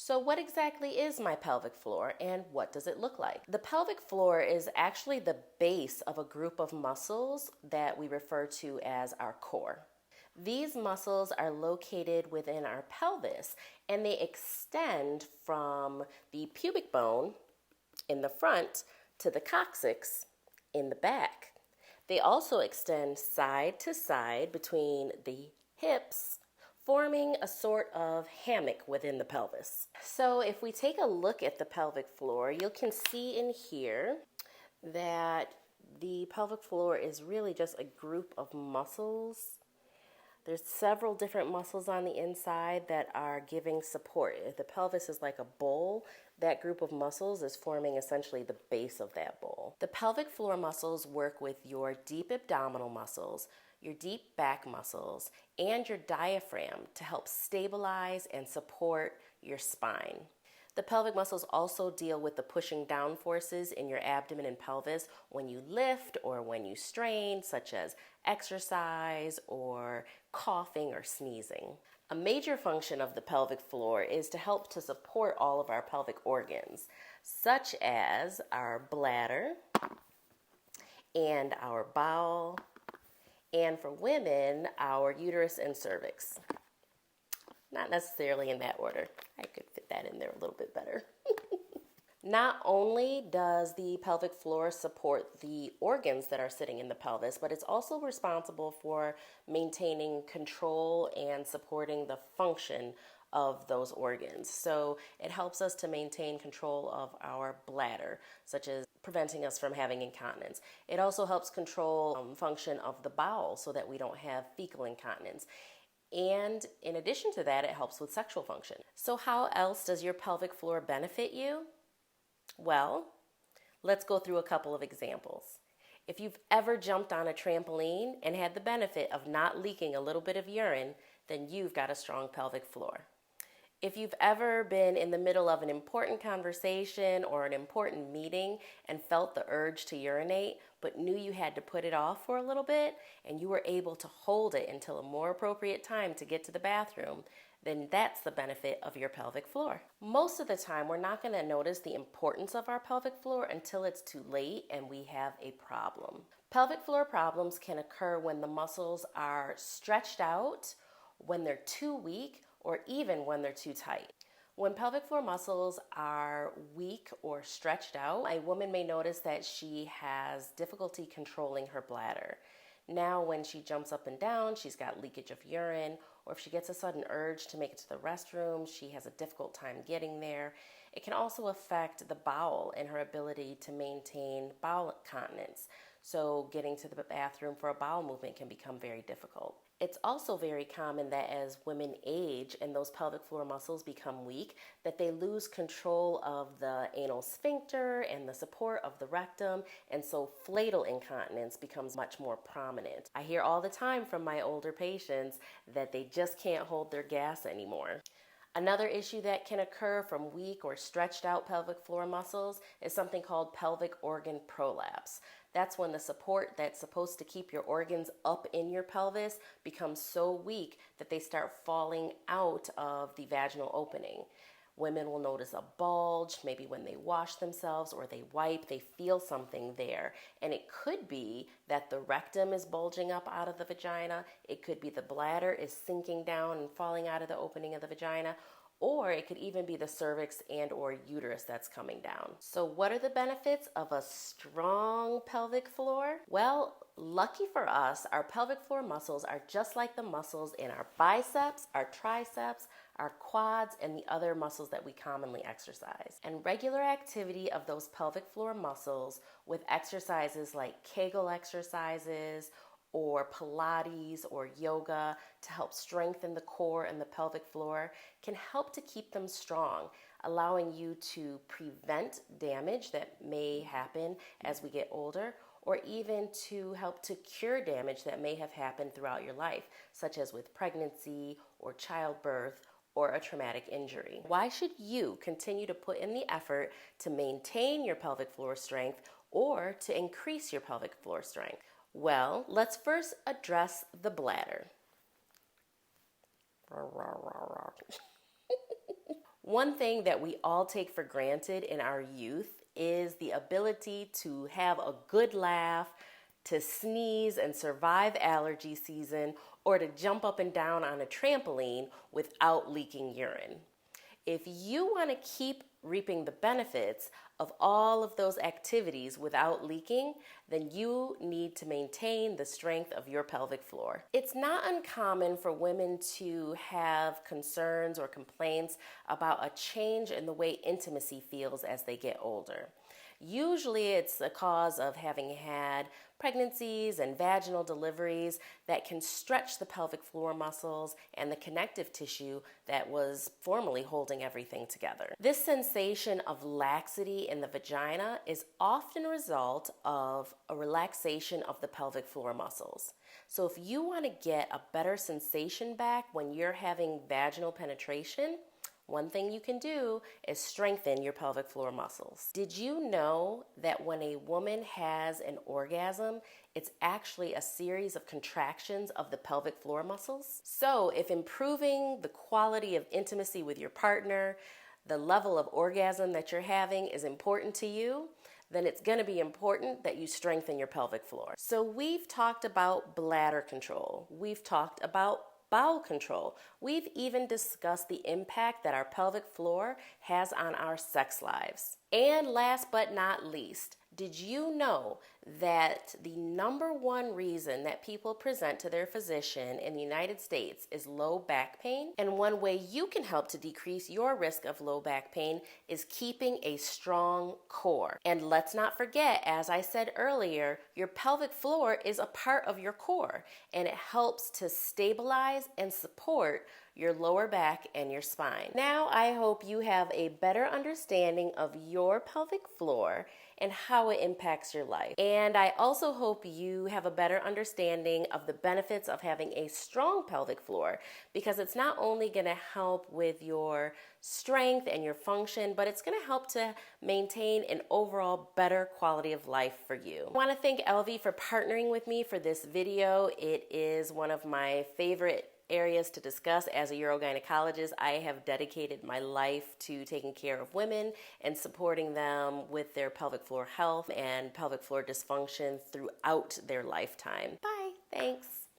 So what exactly is my pelvic floor and what does it look like? The pelvic floor is actually the base of a group of muscles that we refer to as our core. These muscles are located within our pelvis and they extend from the pubic bone in the front to the coccyx in the back. They also extend side to side between the hips, forming a sort of hammock within the pelvis. So if we take a look at the pelvic floor, you can see in here that the pelvic floor is really just a group of muscles. There's several different muscles on the inside that are giving support. If the pelvis is like a bowl, that group of muscles is forming essentially the base of that bowl. The pelvic floor muscles work with your deep abdominal muscles, your deep back muscles, and your diaphragm to help stabilize and support your spine. The pelvic muscles also deal with the pushing down forces in your abdomen and pelvis when you lift or when you strain, such as exercise or coughing or sneezing. A major function of the pelvic floor is to help to support all of our pelvic organs, such as our bladder and our bowel, and for women, our uterus and cervix. Not necessarily in that order. I could fit that in there a little bit better. Not only does the pelvic floor support the organs that are sitting in the pelvis, but it's also responsible for maintaining control and supporting the function of those organs. So it helps us to maintain control of our bladder, such as preventing us from having incontinence. It also helps control function of the bowel so that we don't have fecal incontinence. And in addition to that, it helps with sexual function. So how else does your pelvic floor benefit you? Well, let's go through a couple of examples. If you've ever jumped on a trampoline and had the benefit of not leaking a little bit of urine, then you've got a strong pelvic floor. If you've ever been in the middle of an important conversation or an important meeting and felt the urge to urinate, but knew you had to put it off for a little bit, and you were able to hold it until a more appropriate time to get to the bathroom, then that's the benefit of your pelvic floor. Most of the time, we're not going to notice the importance of our pelvic floor until it's too late and we have a problem. Pelvic floor problems can occur when the muscles are stretched out, when they're too weak, or even when they're too tight. When pelvic floor muscles are weak or stretched out, a woman may notice that she has difficulty controlling her bladder. Now, when she jumps up and down, she's got leakage of urine, or if she gets a sudden urge to make it to the restroom, she has a difficult time getting there. It can also affect the bowel and her ability to maintain bowel continence. So getting to the bathroom for a bowel movement can become very difficult. It's also very common that as women age and those pelvic floor muscles become weak, that they lose control of the anal sphincter and the support of the rectum, and so flatal incontinence becomes much more prominent. I hear all the time from my older patients that they just can't hold their gas anymore. Another issue that can occur from weak or stretched out pelvic floor muscles is something called pelvic organ prolapse. That's when the support that's supposed to keep your organs up in your pelvis becomes so weak that they start falling out of the vaginal opening. Women will notice a bulge, maybe when they wash themselves or they wipe, they feel something there. And it could be that the rectum is bulging up out of the vagina. It could be the bladder is sinking down and falling out of the opening of the vagina. Or it could even be the cervix and or uterus that's coming down. So what are the benefits of a strong pelvic floor? Well, lucky for us, our pelvic floor muscles are just like the muscles in our biceps, our triceps, our quads, and the other muscles that we commonly exercise. And regular activity of those pelvic floor muscles with exercises like Kegel exercises or Pilates or yoga to help strengthen the core and the pelvic floor can help to keep them strong, allowing you to prevent damage that may happen as we get older, or even to help to cure damage that may have happened throughout your life, such as with pregnancy or childbirth or a traumatic injury. Why should you continue to put in the effort to maintain your pelvic floor strength or to increase your pelvic floor strength? Well, let's first address the bladder. One thing that we all take for granted in our youth is the ability to have a good laugh, to sneeze and survive allergy season, or to jump up and down on a trampoline without leaking urine. If you want to keep reaping the benefits of all of those activities without leaking, then you need to maintain the strength of your pelvic floor. It's not uncommon for women to have concerns or complaints about a change in the way intimacy feels as they get older. Usually it's a cause of having had pregnancies and vaginal deliveries that can stretch the pelvic floor muscles and the connective tissue that was formerly holding everything together. This sensation of laxity in the vagina is often a result of a relaxation of the pelvic floor muscles. So if you want to get a better sensation back when you're having vaginal penetration, one thing you can do is strengthen your pelvic floor muscles. Did you know that when a woman has an orgasm, it's actually a series of contractions of the pelvic floor muscles? So if improving the quality of intimacy with your partner, the level of orgasm that you're having is important to you, then it's going to be important that you strengthen your pelvic floor. So we've talked about bladder control. We've talked about bowel control. We've even discussed the impact that our pelvic floor has on our sex lives. And last but not least, did you know that the number one reason that people present to their physician in the United States is low back pain? And one way you can help to decrease your risk of low back pain is keeping a strong core. And let's not forget, as I said earlier, your pelvic floor is a part of your core, and it helps to stabilize and support your lower back and your spine. Now I hope you have a better understanding of your pelvic floor and how it impacts your life. And I also hope you have a better understanding of the benefits of having a strong pelvic floor, because it's not only going to help with your strength and your function, but it's going to help to maintain an overall better quality of life for you. I want to thank LV for partnering with me for this video. It is one of my favorite areas to discuss. As a urogynecologist, I have dedicated my life to taking care of women and supporting them with their pelvic floor health and pelvic floor dysfunction throughout their lifetime. Bye. Thanks.